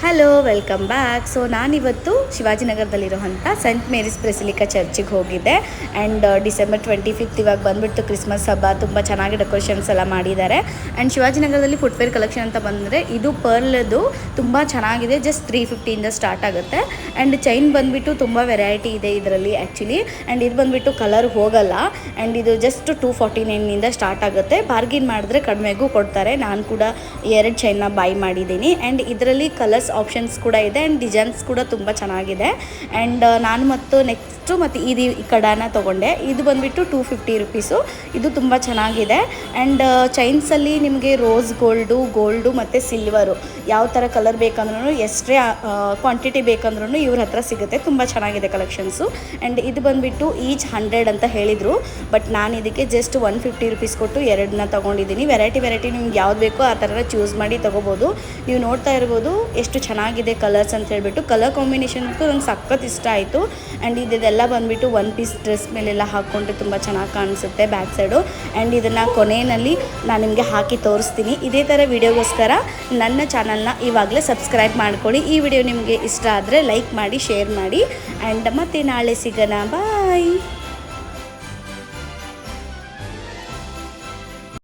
Hello welcome back. So ನಾನಿವತ್ತು ಶಿವಾಜಿನಗರದಲ್ಲಿರುವಂಥ scent Mary's ಬ್ರೆಸಿಲಿಕಾ ಚರ್ಚಿಗೆ ಹೋಗಿದ್ದೆ. And December 25 ಇವಾಗ ಬಂದುಬಿಟ್ಟು ಕ್ರಿಸ್ಮಸ್ ಹಬ್ಬ, ತುಂಬ ಚೆನ್ನಾಗಿ ಡೆಕೋರೇಷನ್ಸ್ ಎಲ್ಲ ಮಾಡಿದ್ದಾರೆ. ಆ್ಯಂಡ್ ಶಿವಾಜಿನಗರದಲ್ಲಿ ಫುಟ್ವೇರ್ ಕಲೆಕ್ಷನ್ ಅಂತ ಬಂದರೆ ಇದು ಪರ್ಲ್ದು ತುಂಬ ಚೆನ್ನಾಗಿದೆ. ಜಸ್ಟ್ 350ಇಂದ ಸ್ಟಾರ್ಟ್ ಆಗುತ್ತೆ. ಆ್ಯಂಡ್ ಚೈನ್ ಬಂದುಬಿಟ್ಟು ತುಂಬ ವೆರೈಟಿ ಇದೆ ಇದರಲ್ಲಿ ಆ್ಯಕ್ಚುಲಿ. ಆ್ಯಂಡ್ ಇದು ಬಂದುಬಿಟ್ಟು ಕಲರ್ ಹೋಗಲ್ಲ. ಆ್ಯಂಡ್ ಇದು ಜಸ್ಟ್ 249ಇಂದ ಸ್ಟಾರ್ಟ್ ಆಗುತ್ತೆ. ಬಾರ್ಗಿನ್ ಮಾಡಿದ್ರೆ ಕಡಿಮೆಗೂ ಕೊಡ್ತಾರೆ. ನಾನು ಕೂಡ 2 ಚೈನ್ನ ಬೈ ಮಾಡಿದ್ದೀನಿ. ಆ್ಯಂಡ್ ಇದರಲ್ಲಿ ಕಲರ್ಸ್ ಆಪ್ಷನ್ಸ್ ಕೂಡ ಇದೆ. ಆ್ಯಂಡ್ ಡಿಸೈನ್ಸ್ ಕೂಡ ತುಂಬ ಚೆನ್ನಾಗಿದೆ. ಆ್ಯಂಡ್ ನಾನು ಮತ್ತು ನೆಕ್ಸ್ಟು ಮತ್ತು ಈ ಕಡಾನ ತೊಗೊಂಡೆ. ಇದು ಬಂದುಬಿಟ್ಟು 250 ರುಪೀಸು. ಇದು ತುಂಬ ಚೆನ್ನಾಗಿದೆ. ಆ್ಯಂಡ್ ಚೈನ್ಸಲ್ಲಿ ನಿಮಗೆ ರೋಸ್ ಗೋಲ್ಡು ಮತ್ತು ಸಿಲ್ವರು ಯಾವ ಥರ ಕಲರ್ ಬೇಕಂದ್ರೂ, ಎಷ್ಟೇ ಕ್ವಾಂಟಿಟಿ ಬೇಕಂದ್ರೂ ಇವ್ರ ಹತ್ರ ಸಿಗುತ್ತೆ. ತುಂಬ ಚೆನ್ನಾಗಿದೆ ಕಲೆಕ್ಷನ್ಸು. ಆ್ಯಂಡ್ ಇದು ಬಂದುಬಿಟ್ಟು ಈಚ್ 100 ಅಂತ ಹೇಳಿದರು. ಬಟ್ ನಾನು ಇದಕ್ಕೆ ಜಸ್ಟ್ 150 ರುಪೀಸ್ ಕೊಟ್ಟು 2ನ್ನ ತೊಗೊಂಡಿದ್ದೀನಿ. ವೆರೈಟಿ ನಿಮ್ಗೆ ಯಾವ್ದು ಬೇಕೋ ಆ ಥರ ಚೂಸ್ ಮಾಡಿ ತೊಗೋಬೋದು. ನೀವು ನೋಡ್ತಾ ಇರ್ಬೋದು ಎಷ್ಟು ಚೆನ್ನಾಗಿದೆ ಕಲರ್ಸ್ ಅಂತ ಹೇಳ್ಬಿಟ್ಟು. ಕಲರ್ ಕಾಂಬಿನೇಷನ್ಗೂ ನಂಗೆ ಸಖತ್ ಇಷ್ಟ ಆಯಿತು. ಆ್ಯಂಡ್ ಇದೆಲ್ಲ ಬಂದುಬಿಟ್ಟು 1 ಪೀಸ್ ಡ್ರೆಸ್ ಮೇಲೆಲ್ಲ ಹಾಕ್ಕೊಂಡ್ರೆ ತುಂಬ ಚೆನ್ನಾಗಿ ಕಾಣಿಸುತ್ತೆ ಬ್ಯಾಕ್ ಸೈಡು. ಆ್ಯಂಡ್ ಇದನ್ನು ಕೊನೆಯಲ್ಲಿ ನಾನು ನಿಮಗೆ ಹಾಕಿ ತೋರಿಸ್ತೀನಿ. ಇದೇ ಥರ ವಿಡಿಯೋಗೋಸ್ಕರ ನನ್ನ ಚಾನಲ್ನ ಇವಾಗಲೇ ಸಬ್ಸ್ಕ್ರೈಬ್ ಮಾಡ್ಕೊಳ್ಳಿ. ಈ ವಿಡಿಯೋ ನಿಮಗೆ ಇಷ್ಟ ಆದರೆ ಲೈಕ್ ಮಾಡಿ, ಶೇರ್ ಮಾಡಿ. ಆ್ಯಂಡ್ ಮತ್ತೆ ನಾಳೆ ಸಿಗೋಣ. ಬಾಯ್.